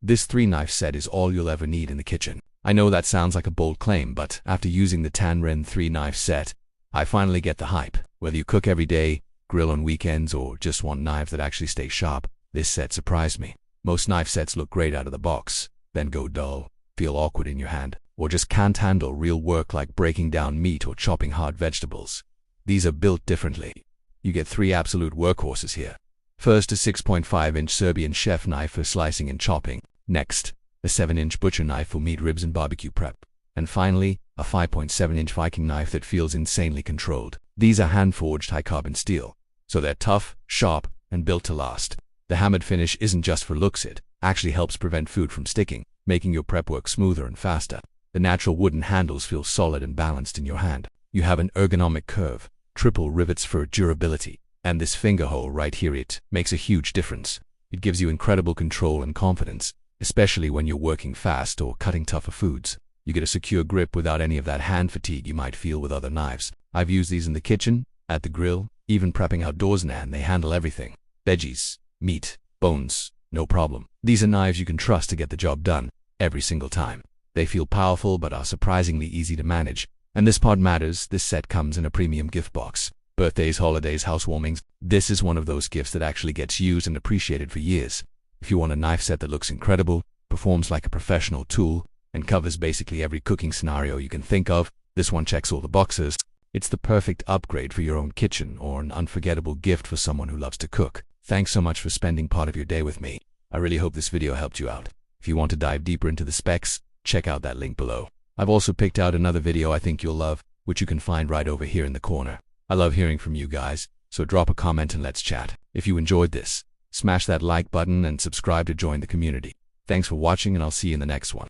This 3-knife set is all you'll ever need in the kitchen. I know that sounds like a bold claim, but after using the TAN REN 3-knife set, I finally get the hype. Whether you cook every day, grill on weekends, or just want knives that actually stay sharp, this set surprised me. Most knife sets look great out of the box, then go dull, feel awkward in your hand, or just can't handle real work like breaking down meat or chopping hard vegetables. These are built differently. You get 3 absolute workhorses here. First, a 6.5-inch Serbian Chef Knife for slicing and chopping. Next, a 7-inch butcher knife for meat ribs and barbecue prep. And finally, a 5.7-inch Viking knife that feels insanely controlled. These are hand-forged high-carbon steel, so they're tough, sharp, and built to last. The hammered finish isn't just for looks, it actually helps prevent food from sticking, making your prep work smoother and faster. The natural wooden handles feel solid and balanced in your hand. You have an ergonomic curve, triple rivets for durability, and this finger hole right here, it makes a huge difference. It gives you incredible control and confidence, especially when you're working fast or cutting tougher foods. You get a secure grip without any of that hand fatigue you might feel with other knives. I've used these in the kitchen, at the grill, even prepping outdoors, and they handle everything. Veggies, meat, bones, no problem. These are knives you can trust to get the job done every single time. They feel powerful but are surprisingly easy to manage. And this part matters, this set comes in a premium gift box. Birthdays, holidays, housewarmings, this is one of those gifts that actually gets used and appreciated for years. If you want a knife set that looks incredible, performs like a professional tool, and covers basically every cooking scenario you can think of, this one checks all the boxes. It's the perfect upgrade for your own kitchen or an unforgettable gift for someone who loves to cook. Thanks so much for spending part of your day with me. I really hope this video helped you out. If you want to dive deeper into the specs, check out that link below. I've also picked out another video I think you'll love, which you can find right over here in the corner. I love hearing from you guys, so drop a comment and let's chat. If you enjoyed this, smash that like button and subscribe to join the community. Thanks for watching, and I'll see you in the next one.